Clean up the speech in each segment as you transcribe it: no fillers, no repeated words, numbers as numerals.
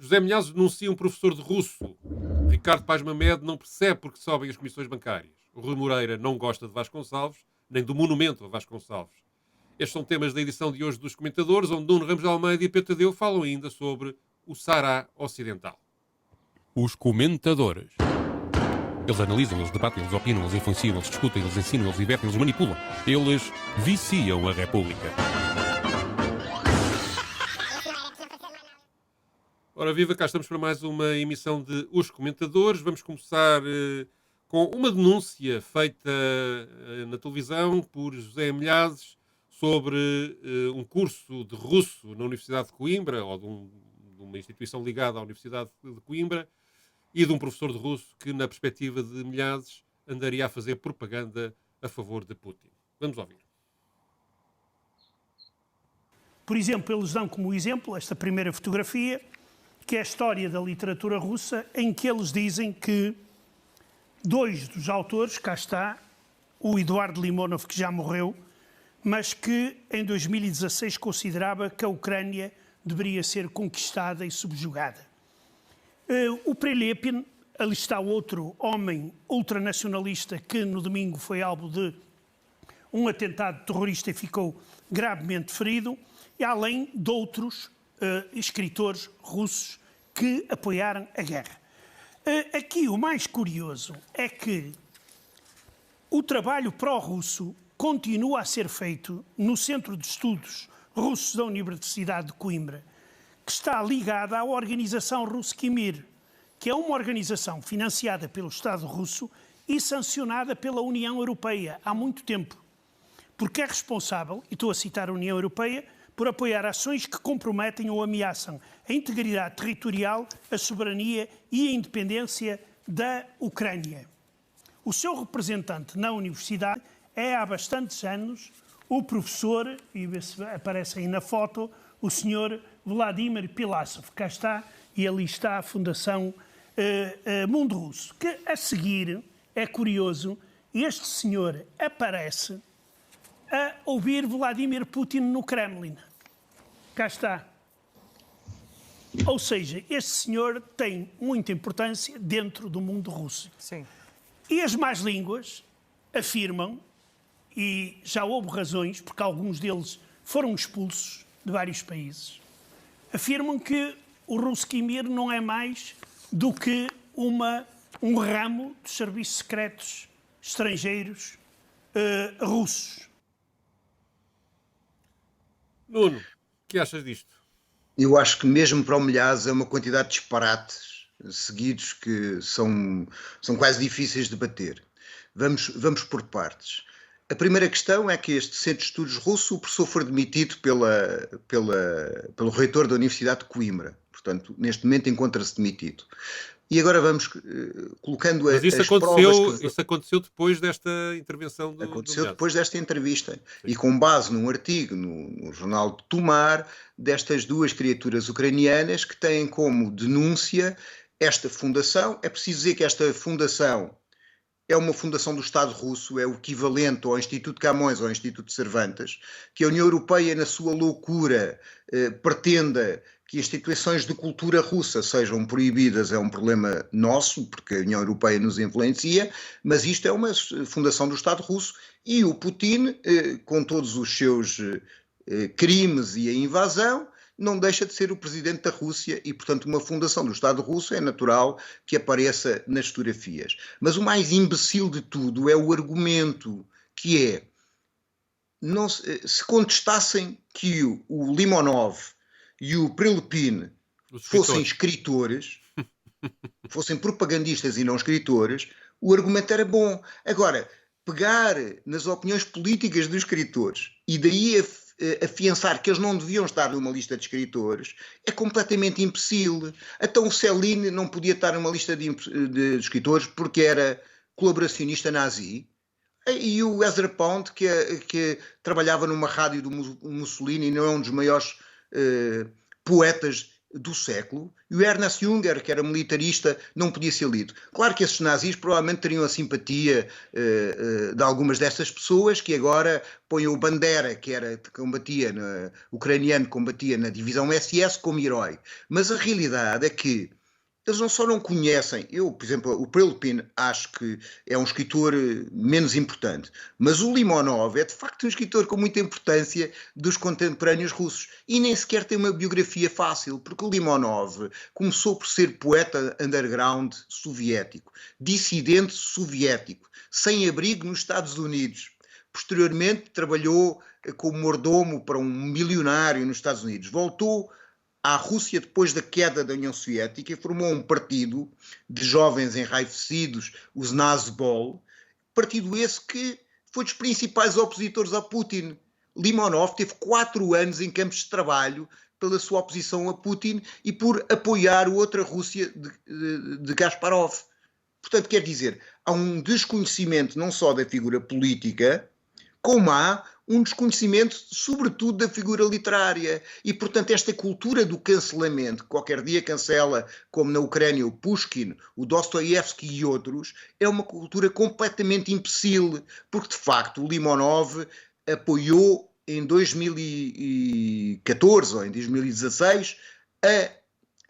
José Milhazes denuncia um professor de russo. Ricardo Paes Mamed não percebe porque sobem as comissões bancárias. O Rui Moreira não gosta de Vasconcelos, nem do monumento a Vasconcelos. Estes são temas da edição de hoje dos comentadores, onde Nuno Ramos de Almeida e Pedro Tadeu falam ainda sobre o Saara Ocidental. Os comentadores. Eles analisam, eles debatem, eles opinam, eles influenciam, eles discutem, eles ensinam, eles divertem, eles manipulam. Eles viciam a República. Ora viva, cá estamos para mais uma emissão de Os Comentadores. Vamos começar com uma denúncia feita na televisão por José Milhazes sobre um curso de russo na Universidade de Coimbra, ou de uma instituição ligada à Universidade de Coimbra, e de um professor de russo que, na perspectiva de Milhazes, andaria a fazer propaganda a favor de Putin. Vamos ouvir. Por exemplo, eles dão como exemplo esta primeira fotografia, que é a história da literatura russa, em que eles dizem que dois dos autores, cá está, o Eduardo Limonov, que já morreu, mas que em 2016 considerava que a Ucrânia deveria ser conquistada e subjugada. O Prelepin, ali está outro homem ultranacionalista que no domingo foi alvo de um atentado terrorista e ficou gravemente ferido, e além de outros escritores russos que apoiaram a guerra. Aqui o mais curioso é que o trabalho pró-russo continua a ser feito no Centro de Estudos Russos da Universidade de Coimbra, que está ligada à organização Ruskimir, que é uma organização financiada pelo Estado russo e sancionada pela União Europeia há muito tempo, porque é responsável, e estou a citar a União Europeia, por apoiar ações que comprometem ou ameaçam a integridade territorial, a soberania e a independência da Ucrânia. O seu representante na universidade é há bastantes anos o professor, e vê se aparece aí na foto, o senhor Vladimir Pilasov. Cá está, e ali está a Fundação Mundo Russo. Que a seguir, é curioso, este senhor aparece a ouvir Vladimir Putin no Kremlin. Cá está. Ou seja, este senhor tem muita importância dentro do mundo russo. Sim. E as más línguas afirmam, e já houve razões, porque alguns deles foram expulsos de vários países, afirmam que o Ruskimir não é mais do que um ramo dos serviços secretos estrangeiros russos. Nuno, o que achas disto? Eu acho que mesmo para o Milhazes é uma quantidade de disparates seguidos que são quase difíceis de bater. Vamos por partes. A primeira questão é que este Centro de Estudos Russo, o professor foi demitido pelo reitor da Universidade de Coimbra. Portanto, neste momento encontra-se demitido. E agora vamos colocando Mas isso as provas isso aconteceu depois desta intervenção do aconteceu Milhazes. depois desta entrevista. Sim. E com base num artigo no jornal de Tomar, destas duas criaturas ucranianas que têm como denúncia esta fundação. É preciso dizer que esta fundação é uma fundação do Estado russo, é o equivalente ao Instituto Camões ou ao Instituto Cervantes, que a União Europeia, na sua loucura, pretenda que instituições de cultura russa sejam proibidas. É um problema nosso, porque a União Europeia nos influencia, mas isto é uma fundação do Estado russo e o Putin, com todos os seus crimes e a invasão, não deixa de ser o presidente da Rússia e, portanto, uma fundação do Estado russo é natural que apareça nas fotografias. Mas o mais imbecil de tudo é o argumento, que é, se contestassem que o Limonov e o Prelepin fossem escritores, fossem propagandistas e não escritores, o argumento era bom. Agora, pegar nas opiniões políticas dos escritores e daí afiançar que eles não deviam estar numa lista de escritores é completamente imbecil. Então o Céline não podia estar numa lista de escritores porque era colaboracionista nazi, e o Ezra Pound, que trabalhava numa rádio do Mussolini e não é um dos maiores poetas do século, e o Ernest Junger, que era militarista, não podia ser lido. Claro que esses nazis provavelmente teriam a simpatia de algumas dessas pessoas que agora põem o Bandera, ucraniano, combatia na divisão SS como herói. Mas a realidade é que eles não só não conhecem, eu, por exemplo, o Prelupin acho que é um escritor menos importante, mas o Limonov é de facto um escritor com muita importância dos contemporâneos russos e nem sequer tem uma biografia fácil, porque o Limonov começou por ser poeta underground soviético, dissidente soviético, sem abrigo nos Estados Unidos. Posteriormente trabalhou como mordomo para um milionário nos Estados Unidos. Voltou à Rússia depois da queda da União Soviética e formou um partido de jovens enraivecidos, os Nazbol, partido esse que foi dos principais opositores a Putin. Limonov teve 4 anos em campos de trabalho pela sua oposição a Putin e por apoiar outra Rússia de Kasparov. Portanto, quer dizer, há um desconhecimento não só da figura política, como há um desconhecimento, sobretudo, da figura literária. E, portanto, esta cultura do cancelamento, que qualquer dia cancela, como na Ucrânia, o Pushkin, o Dostoiévski e outros, é uma cultura completamente imbecil, porque, de facto, o Limonov apoiou em 2014 ou em 2016 a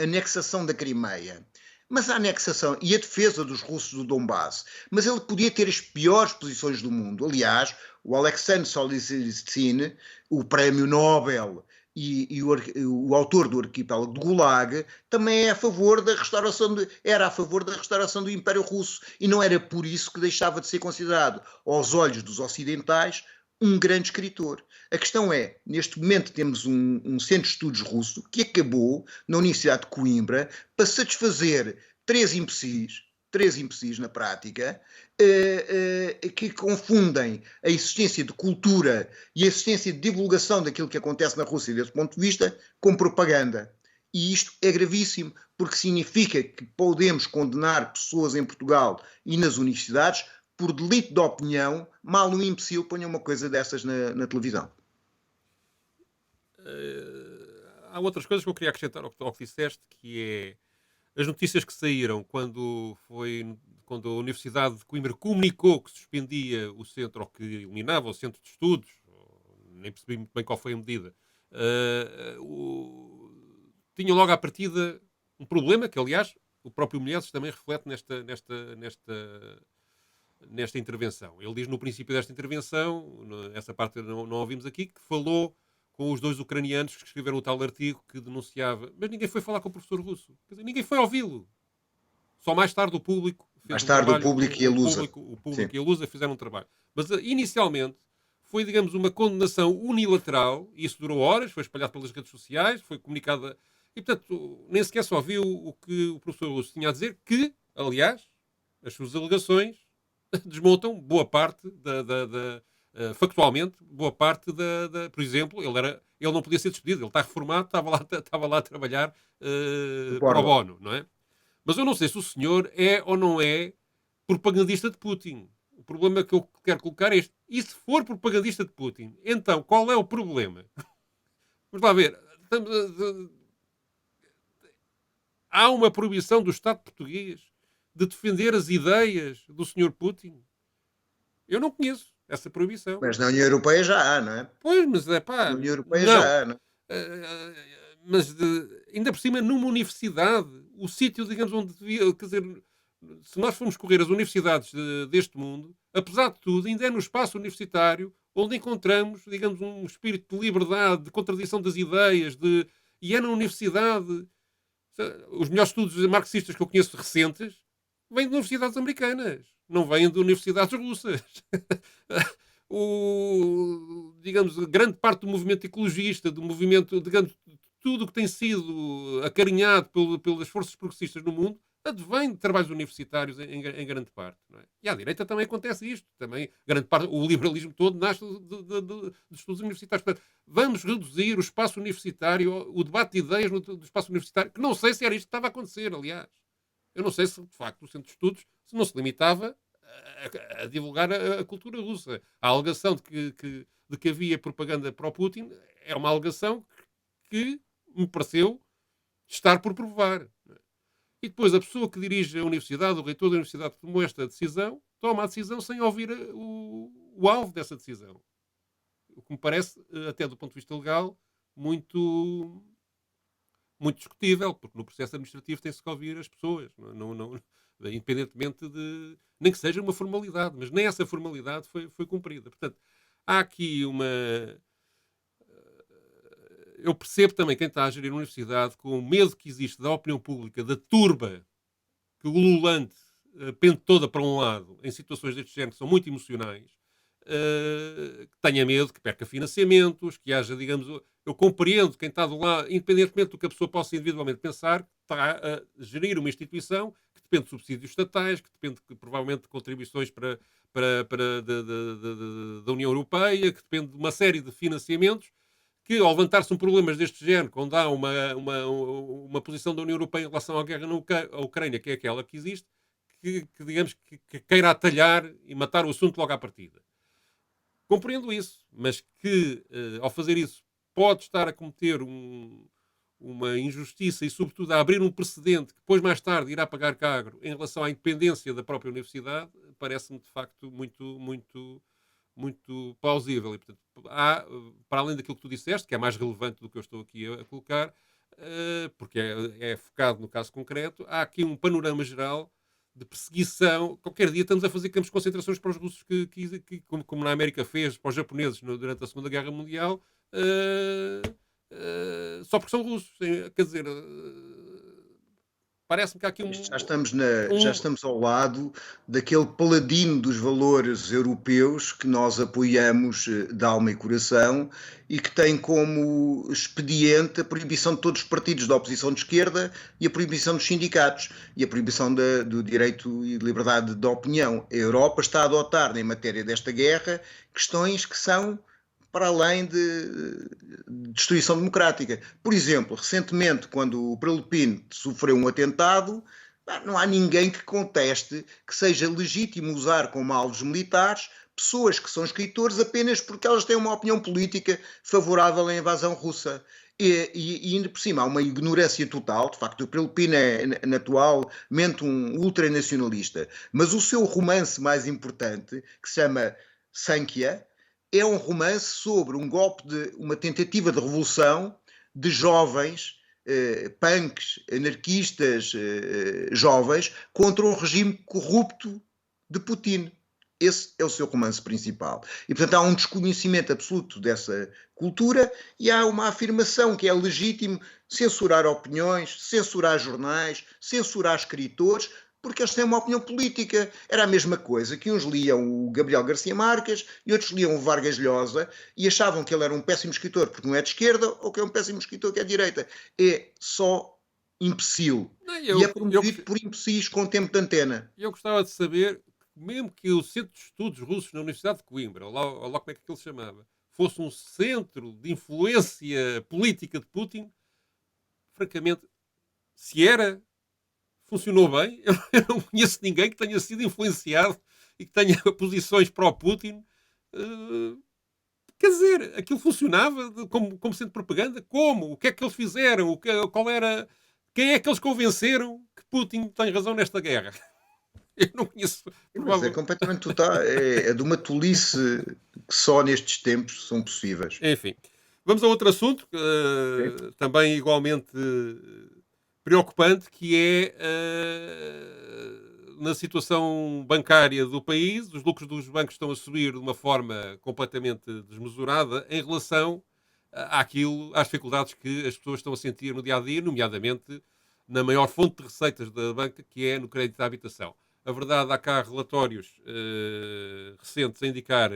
anexação da Crimeia. Mas a anexação e a defesa dos russos do Donbass, mas ele podia ter as piores posições do mundo. Aliás, o Alexandre Solzhenitsyn, o prémio Nobel e o autor do Arquipélago de Gulag, também é a favor da restauração era a favor da restauração do Império Russo e não era por isso que deixava de ser considerado, aos olhos dos ocidentais, um grande escritor. A questão é, neste momento temos um centro de estudos russo que acabou na Universidade de Coimbra para satisfazer três imbecis na prática, que confundem a existência de cultura e a existência de divulgação daquilo que acontece na Rússia desse ponto de vista com propaganda. E isto é gravíssimo, porque significa que podemos condenar pessoas em Portugal e nas universidades por delito de opinião, mal um imbecil ponha uma coisa dessas na televisão. Há outras coisas que eu queria acrescentar ao que disseste, que é as notícias que saíram quando a Universidade de Coimbra comunicou que suspendia o centro, ou que eliminava o centro de estudos, nem percebi muito bem qual foi a medida, tinha logo à partida um problema, que aliás o próprio Menezes também reflete nesta intervenção. Ele diz no princípio desta intervenção, essa parte não ouvimos aqui, que falou com os 2 ucranianos que escreveram o tal artigo que denunciava. Mas ninguém foi falar com o professor russo. Quer dizer, ninguém foi ouvi-lo. Só mais tarde o público fez mais tarde trabalho, o público e a Lusa. O público e a Lusa fizeram um trabalho. Mas inicialmente foi, digamos, uma condenação unilateral, e isso durou horas, foi espalhado pelas redes sociais, foi comunicada. E, portanto, nem sequer se ouviu o que o professor Russo tinha a dizer, que, aliás, as suas alegações desmontam boa parte factualmente, boa parte por exemplo, ele não podia ser despedido, ele está reformado, estava lá a trabalhar pro bono, não é? Mas eu não sei se o senhor é ou não é propagandista de Putin. O problema que eu quero colocar é este. E se for propagandista de Putin, então qual é o problema? Vamos lá ver. Há uma proibição do Estado português de defender as ideias do Sr. Putin? Eu não conheço essa proibição. Mas na União Europeia já há, não é? Pois, mas é pá. Na União Europeia já há, não é? Mas ainda por cima, numa universidade, o sítio, digamos, onde devia. Quer dizer, se nós formos correr as universidades deste mundo, apesar de tudo, ainda é no espaço universitário onde encontramos, digamos, um espírito de liberdade, de contradição das ideias, e é na universidade. Os melhores estudos marxistas que eu conheço recentes vêm de universidades americanas, não vêm de universidades russas. Digamos, grande parte do movimento ecologista, do movimento, digamos, tudo o que tem sido acarinhado pelas forças progressistas no mundo, advém de trabalhos universitários em grande parte. Não é? E à direita também acontece isto. Também, grande parte, o liberalismo todo nasce de estudos universitários. Portanto, vamos reduzir o espaço universitário, o debate de ideias do espaço universitário, que não sei se era isto que estava a acontecer, aliás. Eu não sei se, de facto, o centro de estudos se não se limitava a divulgar a cultura russa. A alegação de que havia propaganda pró-Putin é uma alegação que me pareceu estar por provar. E depois a pessoa que dirige a universidade, o reitor da universidade que tomou esta decisão, toma a decisão sem ouvir o alvo dessa decisão. O que me parece, até do ponto de vista legal, muito, muito discutível, porque no processo administrativo tem-se que ouvir as pessoas, independentemente de. Nem que seja uma formalidade, mas nem essa formalidade foi cumprida. Portanto, há aqui uma. Eu percebo também quem está a gerir a universidade com o medo que existe da opinião pública, da turba que o ululante pende toda para um lado em situações deste género que são muito emocionais, que tenha medo, que perca financiamentos, que haja, digamos, eu compreendo quem está do lado, independentemente do que a pessoa possa individualmente pensar, que está a gerir uma instituição que depende de subsídios estatais, que depende provavelmente de contribuições da União Europeia, que depende de uma série de financiamentos, que ao levantar-se um problema deste género, quando há uma posição da União Europeia em relação à guerra na Ucrânia, que é aquela que existe, que digamos que queira atalhar e matar o assunto logo à partida. Compreendo isso, mas que ao fazer isso pode estar a cometer uma injustiça e sobretudo a abrir um precedente que depois mais tarde irá pagar caro em relação à independência da própria universidade, parece-me de facto muito plausível. E, portanto, há, para além daquilo que tu disseste, que é mais relevante do que eu estou aqui a colocar, porque é focado no caso concreto, há aqui um panorama geral de perseguição. Qualquer dia estamos a fazer campos de concentrações para os russos, como na América fez para os japoneses durante a Segunda Guerra Mundial, só porque são russos. Quer dizer, parece-me que há aqui Já estamos ao lado daquele paladino dos valores europeus que nós apoiamos de alma e coração e que tem como expediente a proibição de todos os partidos da oposição de esquerda e a proibição dos sindicatos e a proibição do direito e liberdade de opinião. A Europa está a adotar, em matéria desta guerra, questões que são para além de destruição democrática. Por exemplo, recentemente, quando o Prelupin sofreu um atentado, não há ninguém que conteste que seja legítimo usar como alvos militares pessoas que são escritores apenas porque elas têm uma opinião política favorável à invasão russa. E ainda por cima há uma ignorância total. De facto, o Prelupin é atualmente um ultranacionalista, mas o seu romance mais importante, que se chama Sankhya, é um romance sobre um golpe uma tentativa de revolução de jovens, punks, anarquistas, jovens, contra um regime corrupto de Putin. Esse é o seu romance principal. E, portanto, há um desconhecimento absoluto dessa cultura e há uma afirmação que é legítimo censurar opiniões, censurar jornais, censurar escritores, porque eles têm uma opinião política. Era a mesma coisa que uns liam o Gabriel Garcia Marques e outros liam o Vargas Llosa e achavam que ele era um péssimo escritor porque não é de esquerda ou que é um péssimo escritor que é de direita. É só imbecil. E é promovido por imbecis com tempo de antena. Eu gostava de saber, mesmo que o Centro de Estudos Russos na Universidade de Coimbra, ou lá como é que aquilo se chamava, fosse um centro de influência política de Putin, francamente, se era, funcionou bem. Eu não conheço ninguém que tenha sido influenciado e que tenha posições pró-Putin. Quer dizer, aquilo funcionava como centro de propaganda? Como? O que é que eles fizeram? Qual era... Quem é que eles convenceram que Putin tem razão nesta guerra? Eu não conheço. Mas é completamente total. É de uma tolice que só nestes tempos são possíveis. Enfim. Vamos a outro assunto, também igualmente preocupante, que é na situação bancária do país. Os lucros dos bancos estão a subir de uma forma completamente desmesurada em relação às dificuldades que as pessoas estão a sentir no dia-a-dia, nomeadamente na maior fonte de receitas da banca, que é no crédito à habitação. A verdade, há cá relatórios recentes a indicar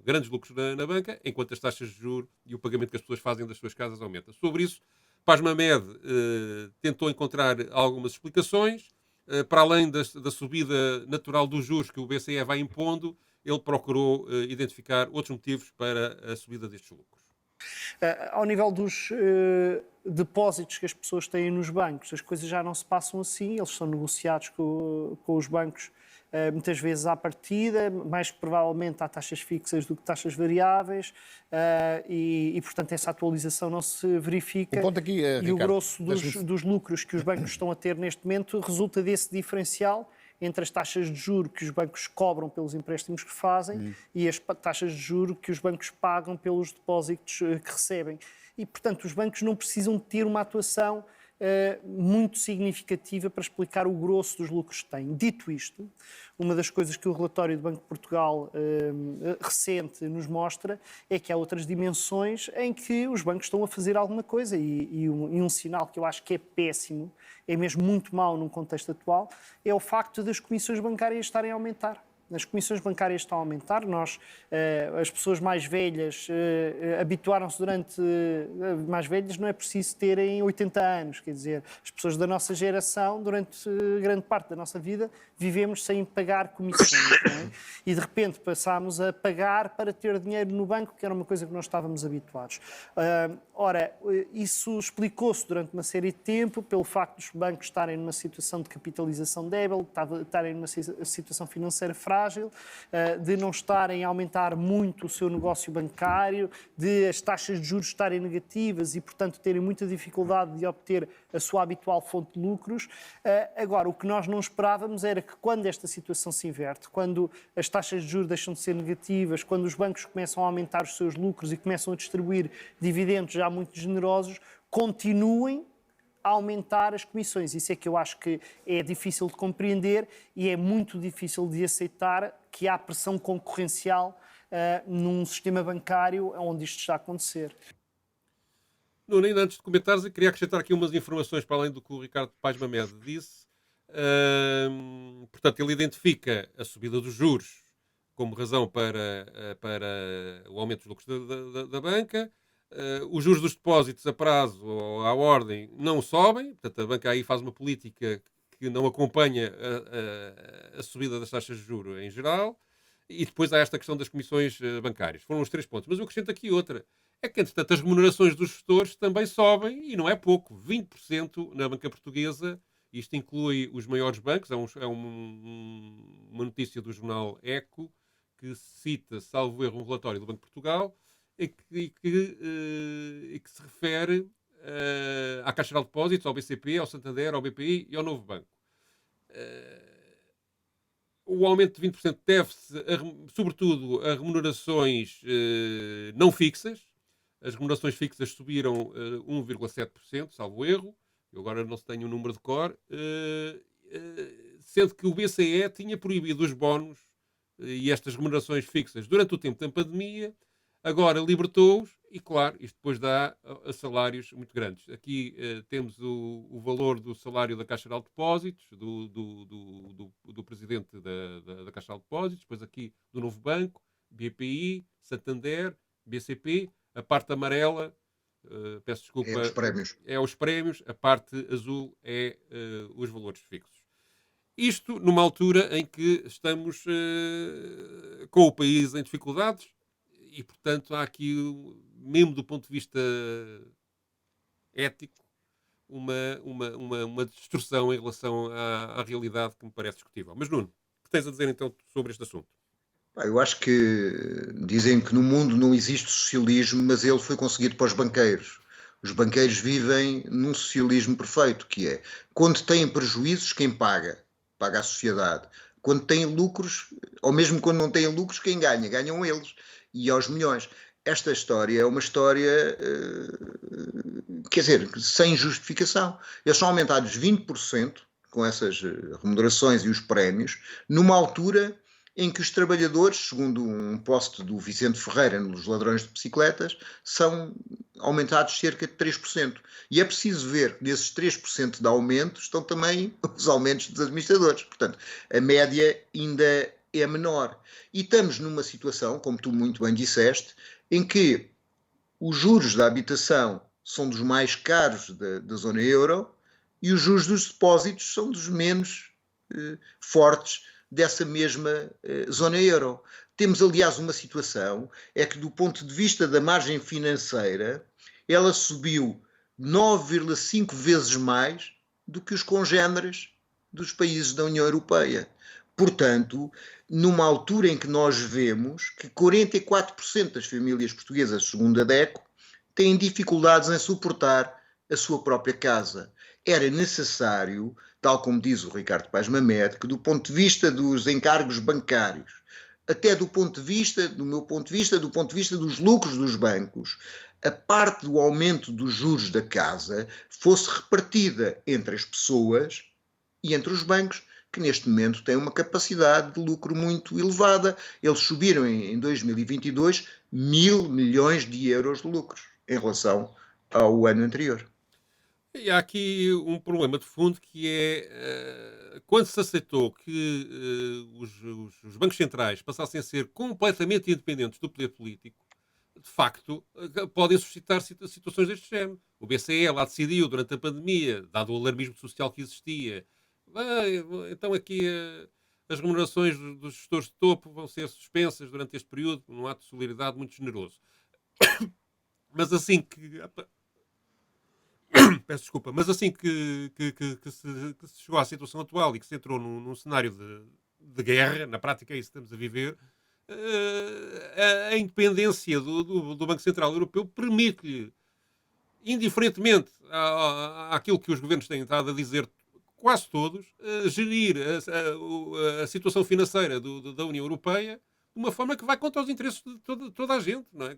grandes lucros na banca, enquanto as taxas de juros e o pagamento que as pessoas fazem das suas casas aumenta. Sobre isso, Pasmamed tentou encontrar algumas explicações. Para além da subida natural dos juros que o BCE vai impondo, ele procurou identificar outros motivos para a subida destes lucros. Ao nível dos depósitos que as pessoas têm nos bancos. As coisas já não se passam assim, eles são negociados com os bancos muitas vezes à partida, mais que provavelmente há taxas fixas do que taxas variáveis, e portanto essa atualização não se verifica. O ponto aqui, e Ricardo, o grosso dos lucros que os bancos estão a ter neste momento resulta desse diferencial entre as taxas de juro que os bancos cobram pelos empréstimos que fazem e as taxas de juro que os bancos pagam pelos depósitos que recebem. E, portanto, os bancos não precisam ter uma atuação muito significativa para explicar o grosso dos lucros que têm. Dito isto, uma das coisas que o relatório do Banco de Portugal recente nos mostra é que há outras dimensões em que os bancos estão a fazer alguma coisa e um sinal que eu acho que é péssimo, é mesmo muito mau num contexto atual, é o facto das comissões bancárias estarem a aumentar. As comissões bancárias estão a aumentar, as pessoas mais velhas habituaram-se mais velhas não é preciso terem 80 anos, quer dizer, as pessoas da nossa geração, durante grande parte da nossa vida, vivemos sem pagar comissões, não é? E de repente passámos a pagar para ter dinheiro no banco, que era uma coisa que não estávamos habituados. Ora, isso explicou-se durante uma série de tempo pelo facto dos bancos estarem numa situação de capitalização débil, estarem numa situação financeira frágil, de não estarem a aumentar muito o seu negócio bancário, de as taxas de juros estarem negativas e, portanto, terem muita dificuldade de obter a sua habitual fonte de lucros. Agora, o que nós não esperávamos era que quando esta situação se inverte, quando as taxas de juros deixam de ser negativas, quando os bancos começam a aumentar os seus lucros e começam a distribuir dividendos já muito generosos, continuem a aumentar as comissões. Isso é que eu acho que é difícil de compreender e é muito difícil de aceitar que há pressão concorrencial num sistema bancário onde isto está a acontecer. Nuno, ainda antes de comentares, eu queria acrescentar aqui umas informações para além do que o Ricardo Paes Mamed disse. Portanto, ele identifica a subida dos juros como razão para o aumento dos lucros da banca. Os juros dos depósitos a prazo ou à ordem não sobem, portanto a banca aí faz uma política que não acompanha a subida das taxas de juros em geral, e depois há esta questão das comissões bancárias. Foram os 3 pontos, mas eu acrescento aqui outra, é que entretanto as remunerações dos gestores também sobem, e não é pouco, 20% na banca portuguesa. Isto inclui os maiores bancos, uma notícia do jornal Eco, que cita, salvo erro, um relatório do Banco de Portugal, e que se refere à Caixa Geral de Depósitos, ao BCP, ao Santander, ao BPI e ao Novo Banco. O aumento de 20% deve-se, sobretudo, a remunerações não fixas. As remunerações fixas subiram 1,7%, salvo erro. Eu agora não tenho o número de cor. Sendo que o BCE tinha proibido os bónus e estas remunerações fixas durante o tempo da pandemia. Agora libertou-os e, claro, isto depois dá a salários muito grandes. Aqui temos o valor do salário da Caixa Geral de Depósitos, do presidente da Caixa Geral de Depósitos, depois aqui do Novo Banco, BPI, Santander, BCP. A parte amarela, peço desculpa, é os prémios, a parte azul é os valores fixos. Isto numa altura em que estamos com o país em dificuldades, e, portanto, há aqui, mesmo do ponto de vista ético, uma distorção em relação à realidade que me parece discutível. Mas, Nuno, o que tens a dizer, então, sobre este assunto? Eu acho que dizem que no mundo não existe socialismo, mas ele foi conseguido para os banqueiros. Os banqueiros vivem num socialismo perfeito, que é, quando têm prejuízos, quem paga? Paga a sociedade. Quando têm lucros, ou mesmo quando não têm lucros, quem ganha? Ganham eles. E aos milhões. Esta história é uma história, quer dizer, sem justificação. Eles são aumentados 20% com essas remunerações e os prémios, numa altura em que os trabalhadores, segundo um post do Vicente Ferreira nos Ladrões de Bicicletas, são aumentados cerca de 3%. E é preciso ver que nesses 3% de aumento estão também os aumentos dos administradores. Portanto, a média ainda é menor. E estamos numa situação, como tu muito bem disseste, em que os juros da habitação são dos mais caros da zona euro e os juros dos depósitos são dos menos fortes dessa mesma zona euro. Temos, aliás, uma situação, é que do ponto de vista da margem financeira, ela subiu 9,5 vezes mais do que os congêneres dos países da União Europeia. Portanto, numa altura em que nós vemos que 44% das famílias portuguesas, segundo a DECO, têm dificuldades em suportar a sua própria casa. Era necessário, tal como diz o Ricardo Paes Mamed, que do ponto de vista dos encargos bancários, até do meu ponto de vista, do ponto de vista dos lucros dos bancos, a parte do aumento dos juros da casa fosse repartida entre as pessoas e entre os bancos, que neste momento têm uma capacidade de lucro muito elevada. Eles subiram em 2022 1.000 milhões de euros de lucros em relação ao ano anterior. E há aqui um problema de fundo que é quando se aceitou que os bancos centrais passassem a ser completamente independentes do poder político, de facto, podem suscitar situações deste género. O BCE lá decidiu, durante a pandemia, dado o alarmismo social que existia, então aqui as remunerações dos gestores de topo vão ser suspensas durante este período, num ato de solidariedade muito generoso. Mas assim que... Peço desculpa, mas assim que se chegou à situação atual e que se entrou num cenário de guerra, na prática é isso que estamos a viver, a independência do Banco Central Europeu permite-lhe, indiferentemente àquilo que os governos têm estado a dizer, quase todos, gerir a situação financeira da União Europeia de uma forma que vai contra os interesses de toda a gente. Não é?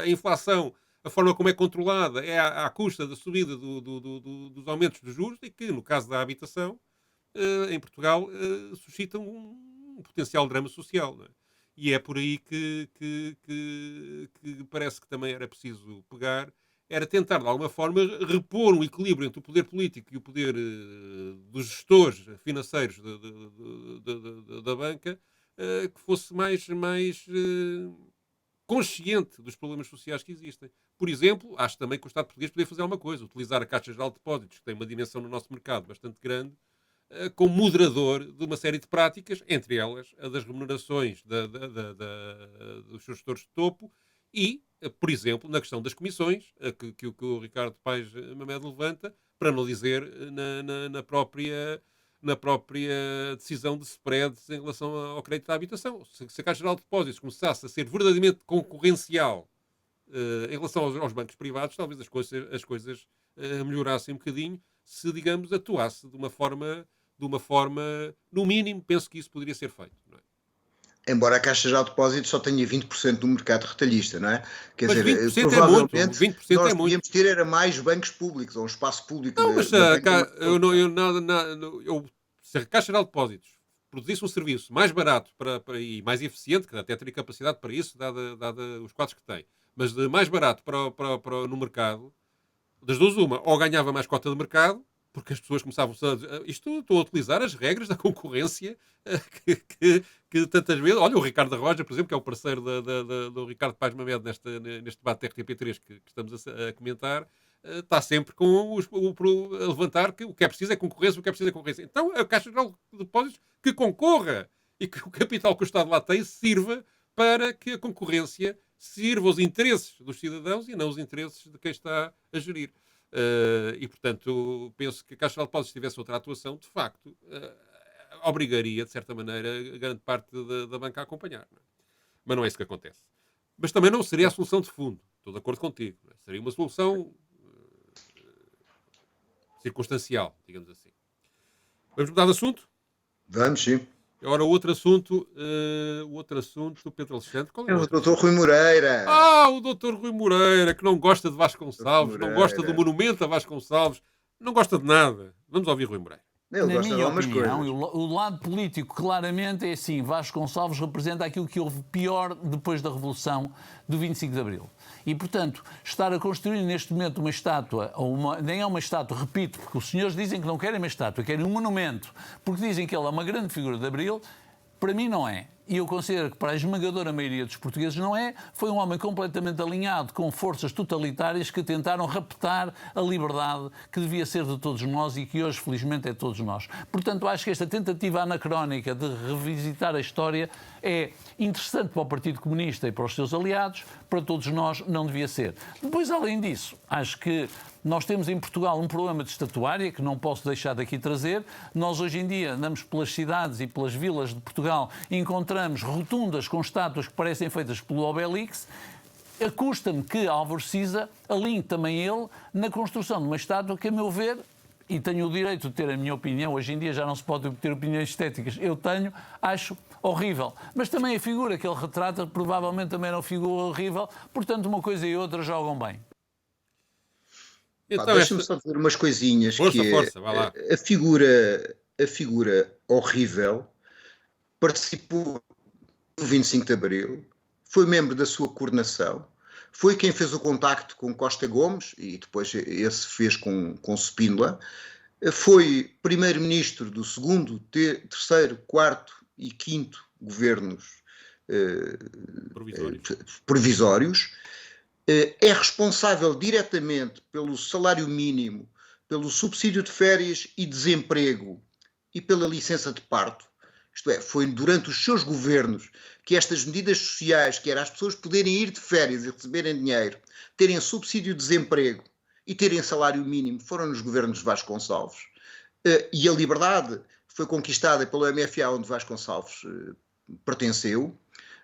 A inflação, a forma como é controlada é à custa da subida dos aumentos dos juros e que, no caso da habitação, em Portugal, suscita um potencial drama social. Não é? E é por aí que parece que também era preciso pegar, era tentar, de alguma forma, repor um equilíbrio entre o poder político e o poder dos gestores financeiros da banca, que fosse mais consciente dos problemas sociais que existem. Por exemplo, acho também que o Estado português poderia fazer alguma coisa, utilizar a Caixa Geral de Depósitos, que tem uma dimensão no nosso mercado bastante grande, como moderador de uma série de práticas, entre elas a das remunerações dos seus gestores de topo e, por exemplo, na questão das comissões, que o Ricardo Paes Mamed levanta, para não dizer na própria decisão de spreads em relação ao crédito à habitação. Se a Caixa Geral de Depósitos começasse a ser verdadeiramente concorrencial em relação aos bancos privados, talvez as coisas melhorassem um bocadinho se, digamos, atuasse de uma forma, no mínimo, penso que isso poderia ser feito. Não é? Embora a Caixa Geral de Depósitos só tenha 20% do mercado retalhista, não é? Quer mas dizer, 20% provavelmente é muito. 20% nós é muito. podíamos ter era mais bancos públicos, ou um espaço público. Não, mas se a Caixa Geral de Depósitos produzisse um serviço mais barato e mais eficiente, que até teria capacidade para isso, dada os quadros que tem, mas mais barato no mercado, das duas uma, ou ganhava mais cota de mercado, porque as pessoas começavam estou a utilizar as regras da concorrência que tantas vezes... Olha, o Ricardo Roja, por exemplo, que é o parceiro do Ricardo Paes Mamed neste debate da RTP3 que estamos a comentar, está sempre a levantar que o que é preciso é concorrência, Então, a Caixa Geral de Depósitos que concorra e que o capital que o Estado lá tem sirva para que a concorrência sirva os interesses dos cidadãos e não os interesses de quem está a gerir. E, portanto, penso que a Caixa Geral de Depósitos, se tivesse outra atuação, de facto, obrigaria, de certa maneira, a grande parte da banca a acompanhar. Não é? Mas não é isso que acontece. Mas também não seria a solução de fundo. Estou de acordo contigo. Não é? Seria uma solução circunstancial, digamos assim. Vamos mudar de assunto? Vamos, sim. Agora, o outro assunto, Pedro Alexandre. Qual é o Dr. Rui Moreira. O Dr. Rui Moreira, que não gosta de Vasconcelos, não gosta do monumento a Vasconcelos, não gosta de nada. Vamos ouvir Rui Moreira. Ele gosta de algumas coisas. O lado político, claramente, é assim. Vasconcelos representa aquilo que houve pior depois da Revolução do 25 de Abril. E, portanto, estar a construir neste momento uma estátua, nem é uma estátua, repito, porque os senhores dizem que não querem uma estátua, querem um monumento, porque dizem que ele é uma grande figura de Abril, para mim não é. e eu considero que para a esmagadora maioria dos portugueses não é, foi um homem completamente alinhado com forças totalitárias que tentaram raptar a liberdade que devia ser de todos nós e que hoje, felizmente, é de todos nós. Portanto, acho que esta tentativa anacrónica de revisitar a história é interessante para o Partido Comunista e para os seus aliados, para todos nós não devia ser. Depois, além disso, acho que nós temos em Portugal um problema de estatuária que não posso deixar daqui trazer. Nós hoje em dia andamos pelas cidades e pelas vilas de Portugal e encontramos rotundas com estátuas que parecem feitas pelo Obelix. Custa-me que Álvaro Siza alinhe também ele na construção de uma estátua que, a meu ver, e tenho o direito de ter a minha opinião, hoje em dia já não se pode ter opiniões estéticas, eu tenho, acho horrível. Mas também a figura que ele retrata provavelmente também era uma figura horrível, portanto uma coisa e outra jogam bem. Então, deixa-me só dizer umas coisinhas. Força, vai lá. A figura horrível participou do 25 de Abril, foi membro da sua coordenação, foi quem fez o contacto com Costa Gomes e depois esse fez com Spínola, foi primeiro-ministro do segundo, terceiro, quarto e quinto governos provisórios. É responsável diretamente pelo salário mínimo, pelo subsídio de férias e desemprego e pela licença de parto. Isto é, foi durante os seus governos que estas medidas sociais, que era as pessoas poderem ir de férias e receberem dinheiro, terem subsídio de desemprego e terem salário mínimo, foram nos governos de Vasconcelos. E a liberdade foi conquistada pelo MFA, onde Vasconcelos pertenceu.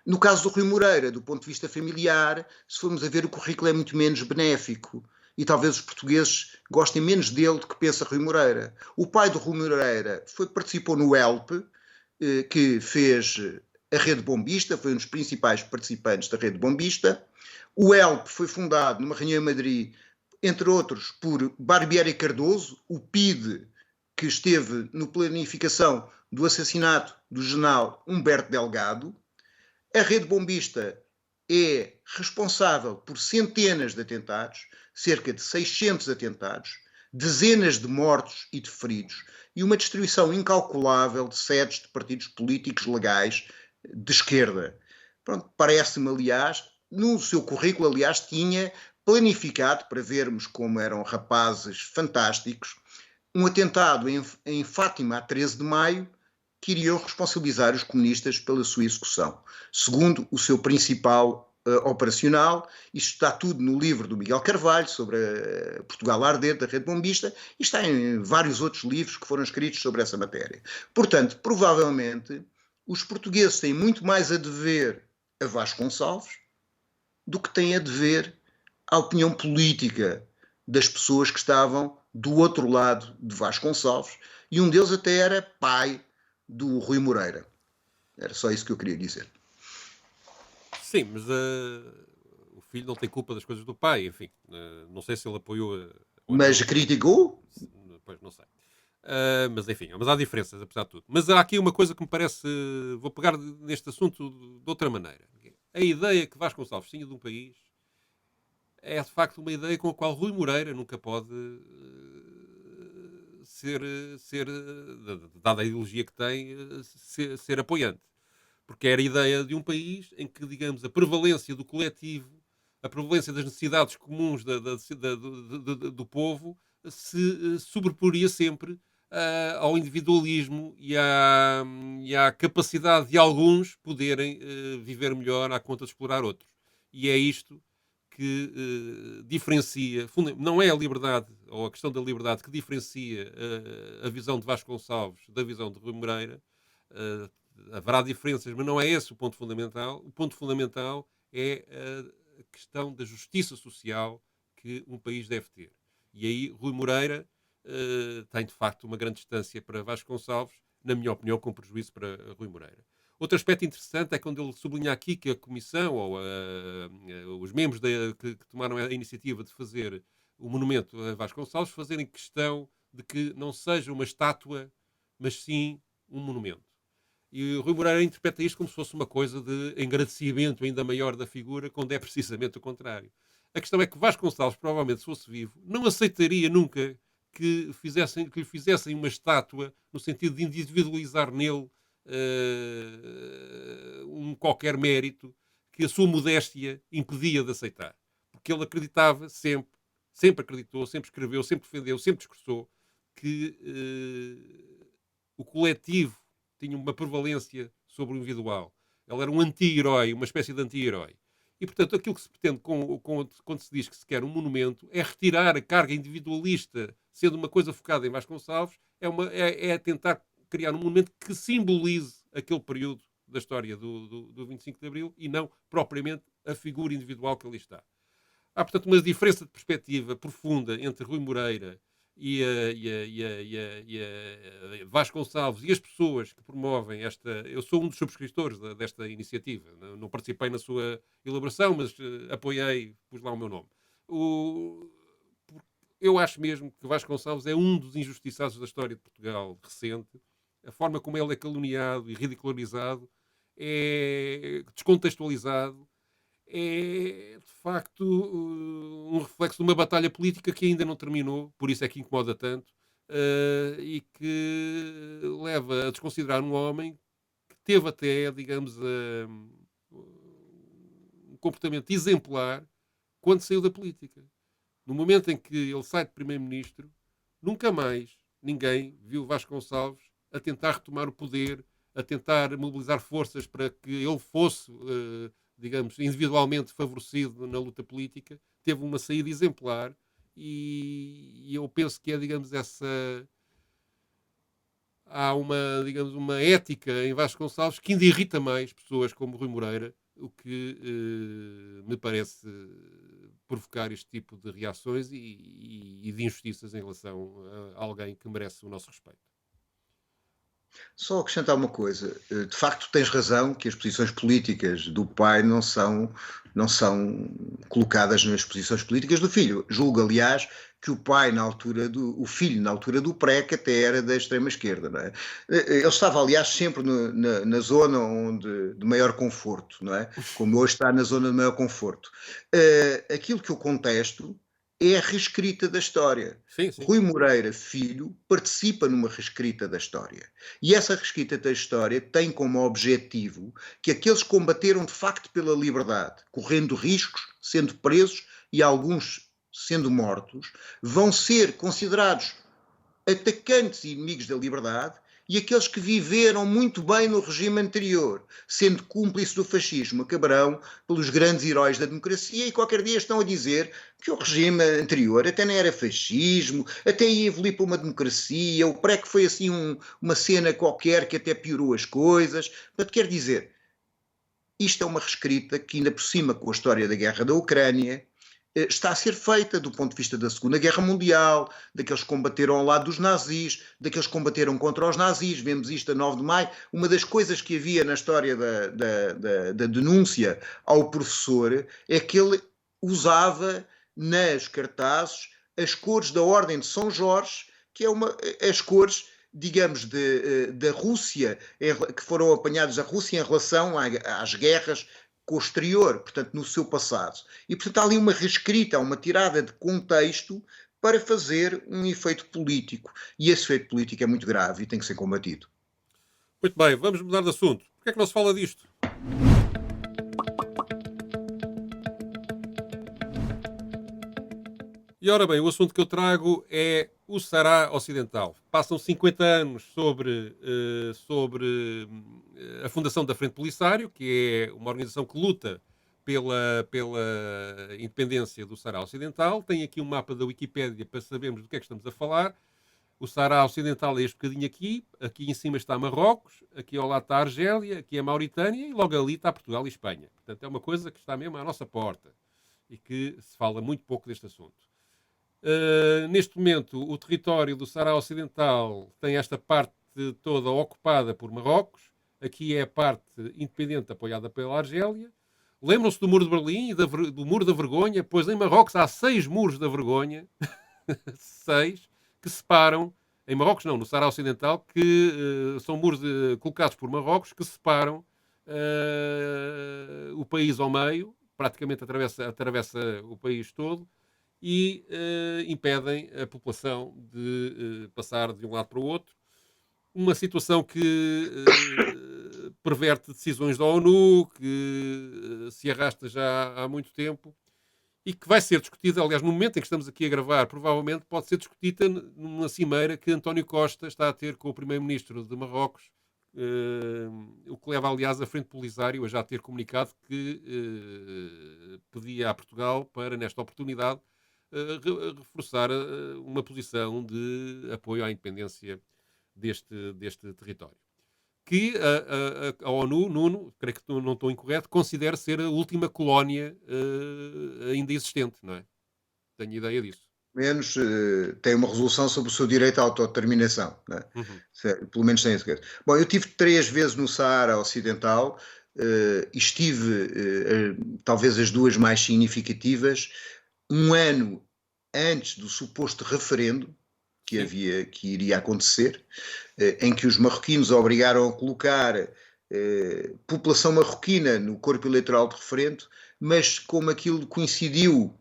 No caso do Rui Moreira, do ponto de vista familiar, se formos a ver, o currículo é muito menos benéfico e talvez os portugueses gostem menos dele do que pensa Rui Moreira. O pai do Rui Moreira participou no ELP, que fez a Rede Bombista, foi um dos principais participantes da Rede Bombista. O ELP foi fundado numa reunião em Madrid, entre outros, por Barbieri Cardoso, o PIDE, que esteve na planificação do assassinato do general Humberto Delgado. A Rede Bombista é responsável por centenas de atentados, cerca de 600 atentados, dezenas de mortos e de feridos e uma destruição incalculável de sedes de partidos políticos legais de esquerda. Pronto, parece-me, aliás, no seu currículo, aliás, tinha planificado, para vermos como eram rapazes fantásticos, um atentado em Fátima a 13 de maio, que iriam responsabilizar os comunistas pela sua execução. Segundo o seu principal operacional, isto está tudo no livro do Miguel Carvalho, sobre a Portugal Ardente, da Rede Bombista, e está em vários outros livros que foram escritos sobre essa matéria. Portanto, provavelmente, os portugueses têm muito mais a dever a Vasconcelos do que têm a dever à opinião política das pessoas que estavam do outro lado de Vasconcelos, e um deles até era pai do Rui Moreira. Era só isso que eu queria dizer. Sim, mas o filho não tem culpa das coisas do pai, enfim. Não sei se ele apoiou... Mas criticou? Pois, não sei. Mas enfim, mas há diferenças, apesar de tudo. Mas há aqui uma coisa que me parece... Vou pegar neste assunto de outra maneira. A ideia que Vasconcelos tinha de um país é, de facto, uma ideia com a qual Rui Moreira nunca pode... ser dada a ideologia que tem, ser apoiante. Porque era a ideia de um país em que, digamos, a prevalência do coletivo, a prevalência das necessidades comuns do povo se sobreporia sempre ao individualismo e à capacidade de alguns poderem viver melhor à conta de explorar outros. E é isto que diferencia, não é a liberdade ou a questão da liberdade que diferencia a visão de Vasconcelos da visão de Rui Moreira. Haverá diferenças, mas não é esse o ponto fundamental. O ponto fundamental é a questão da justiça social que um país deve ter. E aí Rui Moreira tem, de facto, uma grande distância para Vasconcelos, na minha opinião, com prejuízo para Rui Moreira. Outro aspecto interessante é quando ele sublinha aqui que a Comissão, ou os membros que tomaram a iniciativa de fazer o monumento a Vasconcelos, fazerem questão de que não seja uma estátua, mas sim um monumento. E o Rui Moreira interpreta isto como se fosse uma coisa de engrandecimento ainda maior da figura, quando é precisamente o contrário. A questão é que Vasconcelos, provavelmente, se fosse vivo, não aceitaria nunca que lhe fizessem uma estátua no sentido de individualizar nele um qualquer mérito que a sua modéstia impedia de aceitar. Porque ele acreditava sempre acreditou, sempre escreveu, sempre defendeu, sempre discursou que o coletivo tinha uma prevalência sobre o individual. Ele era um anti-herói, uma espécie de anti-herói. E, portanto, aquilo que se pretende quando se diz que se quer um monumento é retirar a carga individualista, sendo uma coisa focada em Vasconcelos, é tentar criar um monumento que simbolize aquele período da história do 25 de Abril e não propriamente a figura individual que ali está. Há, portanto, uma diferença de perspectiva profunda entre Rui Moreira e Vasconcelos e as pessoas que promovem esta... Eu sou um dos subscritores desta iniciativa. Não participei na sua elaboração, mas apoiei, pus lá o meu nome. Eu acho mesmo que Vasconcelos é um dos injustiçados da história de Portugal recente. A forma como ele é caluniado e ridicularizado é descontextualizado, é de facto um reflexo de uma batalha política que ainda não terminou, por isso é que incomoda tanto, e que leva a desconsiderar um homem que teve até, digamos, um comportamento exemplar quando saiu da política. No momento em que ele sai de primeiro-ministro, nunca mais ninguém viu Vasconcelos a tentar retomar o poder, a tentar mobilizar forças para que ele fosse, digamos, individualmente favorecido na luta política. Teve uma saída exemplar e eu penso que é, digamos, há digamos, uma ética em Vasconcelos que ainda irrita mais pessoas como Rui Moreira, o que me parece provocar este tipo de reações e de injustiças em relação a alguém que merece o nosso respeito. Só acrescentar uma coisa, de facto tens razão que as posições políticas do pai não são colocadas nas posições políticas do filho. Julgo, aliás, que o filho na altura do PREC até era da extrema-esquerda, não é? Ele estava, aliás, sempre na zona de maior conforto, não é? Como hoje está na zona de maior conforto. Aquilo que eu contesto é a reescrita da história. Sim, sim. Rui Moreira, filho, participa numa reescrita da história. E essa reescrita da história tem como objetivo que aqueles que combateram de facto pela liberdade, correndo riscos, sendo presos e alguns sendo mortos, vão ser considerados atacantes e inimigos da liberdade, e aqueles que viveram muito bem no regime anterior, sendo cúmplices do fascismo, acabarão pelos grandes heróis da democracia e qualquer dia estão a dizer que o regime anterior até nem era fascismo, até ia evoluir para uma democracia, o PREC foi assim uma cena qualquer que até piorou as coisas. Portanto, quer dizer, isto é uma reescrita que ainda por cima com a história da guerra da Ucrânia, está a ser feita do ponto de vista da Segunda Guerra Mundial, daqueles que combateram ao lado dos nazis, daqueles que combateram contra os nazis. Vemos isto a 9 de maio. Uma das coisas que havia na história da denúncia ao professor é que ele usava nas cartazes as cores da Ordem de São Jorge, que é as cores, digamos, da Rússia, que foram apanhadas da Rússia em relação às guerras com o exterior, portanto, no seu passado. E, portanto, há ali uma reescrita, uma tirada de contexto para fazer um efeito político. E esse efeito político é muito grave e tem que ser combatido. Muito bem, vamos mudar de assunto. Porquê é que não se fala disto? E ora bem, o assunto que eu trago é o Saara Ocidental. Passam 50 anos sobre a fundação da Frente Polisário, que é uma organização que luta pela independência do Saara Ocidental. Tem aqui um mapa da Wikipédia para sabermos do que é que estamos a falar. O Saara Ocidental é este bocadinho aqui. Aqui em cima está Marrocos, aqui ao lado está a Argélia, aqui é a Mauritânia e logo ali está Portugal e Espanha. Portanto, é uma coisa que está mesmo à nossa porta e que se fala muito pouco deste assunto. Neste momento, o território do Saara Ocidental tem esta parte toda ocupada por Marrocos. Aqui é a parte independente apoiada pela Argélia. Lembram-se do Muro de Berlim e do Muro da Vergonha? Pois em Marrocos há 6 muros da vergonha, 6, que separam, em Marrocos não, no Saara Ocidental, que são muros colocados por Marrocos que separam o país ao meio, praticamente atravessa o país todo, e impedem a população de passar de um lado para o outro. uma situação que perverte decisões da ONU, que se arrasta já há muito tempo e que vai ser discutida, aliás, no momento em que estamos aqui a gravar, provavelmente pode ser discutida numa cimeira que António Costa está a ter com o primeiro-ministro de Marrocos, o que leva, aliás, a Frente Polisário a já ter comunicado que pedia a Portugal para, nesta oportunidade, reforçar uma posição de apoio à independência deste território. Que a ONU, Nuno, creio que não estou incorreto, considera ser a última colónia ainda existente, não é? Tenho ideia disso. Menos tem uma resolução sobre o seu direito à autodeterminação, não é? Pelo menos tem esse caso. Bom, eu estive 3 vezes no Saara Ocidental e estive, talvez as 2 mais significativas, um ano antes do suposto referendo que iria acontecer, em que os marroquinos obrigaram a colocar população marroquina no corpo eleitoral de referendo, mas como aquilo coincidiu,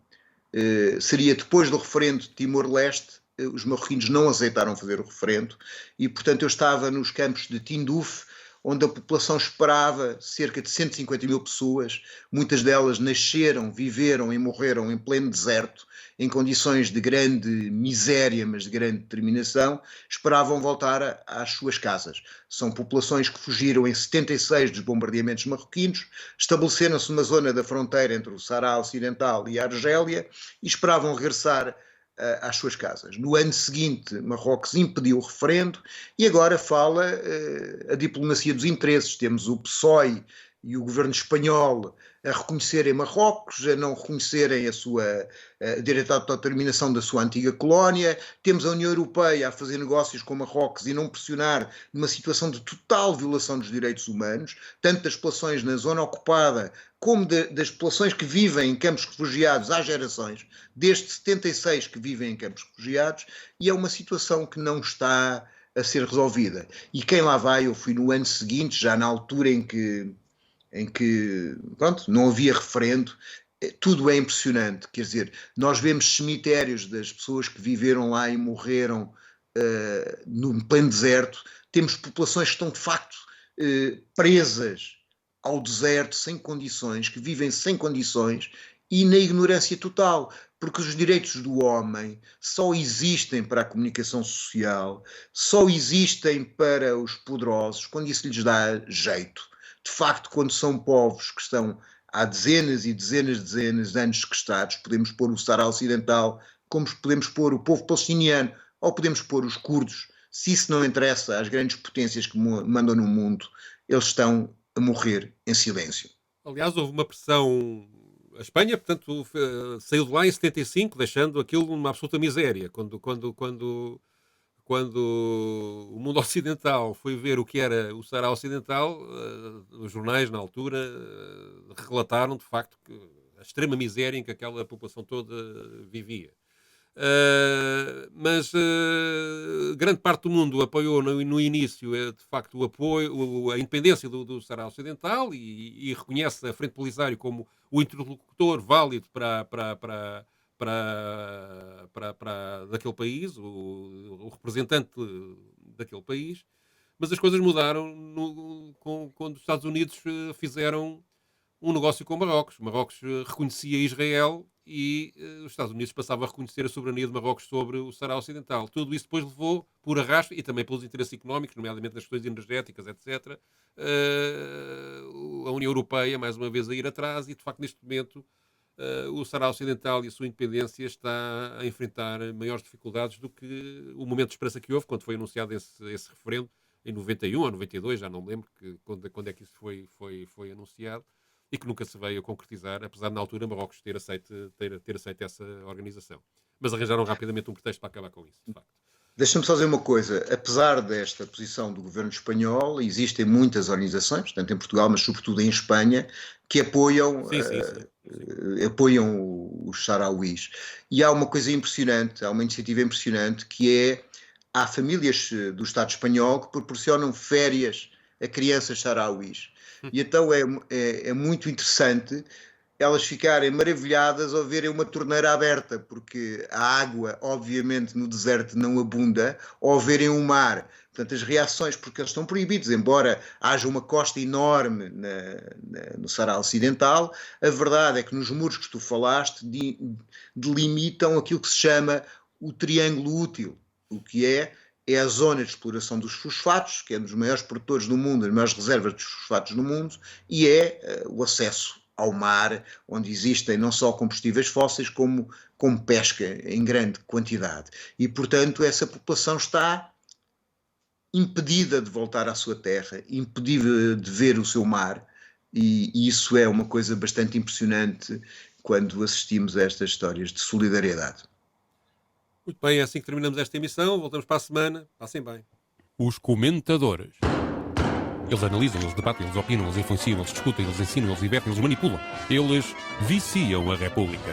seria depois do referendo de Timor-Leste, os marroquinos não aceitaram fazer o referendo e, portanto, eu estava nos campos de Tindouf, onde a população esperava cerca de 150 mil pessoas, muitas delas nasceram, viveram e morreram em pleno deserto, em condições de grande miséria, mas de grande determinação, esperavam voltar às suas casas. São populações que fugiram em 76 dos bombardeamentos marroquinos, estabeleceram-se numa zona da fronteira entre o Saara Ocidental e a Argélia e esperavam regressar às suas casas. No ano seguinte, Marrocos impediu o referendo e agora fala a diplomacia dos interesses. Temos o PSOE e o governo espanhol a reconhecerem Marrocos, a não reconhecerem a sua direito à autodeterminação da sua antiga colónia. Temos a União Europeia a fazer negócios com Marrocos e não pressionar numa situação de total violação dos direitos humanos, tanto das populações na zona ocupada como das populações que vivem em campos refugiados há gerações, desde 76 que vivem em campos refugiados, e é uma situação que não está a ser resolvida. E quem lá vai, eu fui no ano seguinte, já na altura em que pronto, não havia referendo, tudo é impressionante, quer dizer, nós vemos cemitérios das pessoas que viveram lá e morreram no pleno deserto, temos populações que estão de facto presas ao deserto, sem condições, que vivem sem condições e na ignorância total, porque os direitos do homem só existem para a comunicação social, só existem para os poderosos quando isso lhes dá jeito. De facto, quando são povos que estão há dezenas e dezenas de anos sequestrados, podemos pôr o Saara Ocidental, como podemos pôr o povo palestiniano, ou podemos pôr os curdos. Se isso não interessa às grandes potências que mandam no mundo, eles estão a morrer em silêncio. Aliás, houve uma pressão. A Espanha, portanto, saiu de lá em 75, deixando aquilo numa absoluta miséria. Quando o mundo ocidental foi ver o que era o Saara Ocidental, os jornais, na altura, relataram, de facto, a extrema miséria em que aquela população toda vivia. Mas grande parte do mundo apoiou no início, de facto, o apoio, a independência do Saara Ocidental e reconhece a Frente Polisário como o interlocutor válido para daquele país, o representante daquele país, mas as coisas mudaram quando os Estados Unidos fizeram um negócio com Marrocos. Marrocos reconhecia Israel e os Estados Unidos passavam a reconhecer a soberania de Marrocos sobre o Saara Ocidental. Tudo isso depois levou, por arrasto, e também pelos interesses económicos, nomeadamente nas questões energéticas, etc., a União Europeia, mais uma vez, a ir atrás e, de facto, neste momento, o Saara Ocidental e a sua independência está a enfrentar maiores dificuldades do que o momento de esperança que houve quando foi anunciado esse referendo, em 91 ou 92, já não me lembro quando é que isso foi anunciado, e que nunca se veio a concretizar, apesar de na altura Marrocos ter aceito essa organização. Mas arranjaram rapidamente um pretexto para acabar com isso, de facto. Deixa-me só dizer uma coisa, apesar desta posição do governo espanhol, existem muitas organizações, tanto em Portugal, mas sobretudo em Espanha, que apoiam os sarauís. E há uma coisa impressionante, há uma iniciativa impressionante, que é, há famílias do Estado espanhol que proporcionam férias a crianças sarauís. E então é muito interessante elas ficarem maravilhadas ao verem uma torneira aberta, porque a água, obviamente, no deserto não abunda, ou ao verem o mar Portanto, as reações, porque eles estão proibidos, embora haja uma costa enorme no Saara Ocidental, a verdade é que nos muros que tu falaste delimitam aquilo que se chama o triângulo útil, o que é a zona de exploração dos fosfatos, que é um dos maiores produtores do mundo, as maiores reservas de fosfatos do mundo, e é o acesso ao mar, onde existem não só combustíveis fósseis, como pesca em grande quantidade. E, portanto, essa população está impedida de voltar à sua terra, impedida de ver o seu mar, e isso é uma coisa bastante impressionante quando assistimos a estas histórias de solidariedade. Muito bem, é assim que terminamos esta emissão. Voltamos para a semana. Passem bem. Os comentadores. Eles analisam, eles debatem, eles opinam, eles influenciam, eles discutem, eles ensinam, eles divertem, eles manipulam. Eles viciam a República.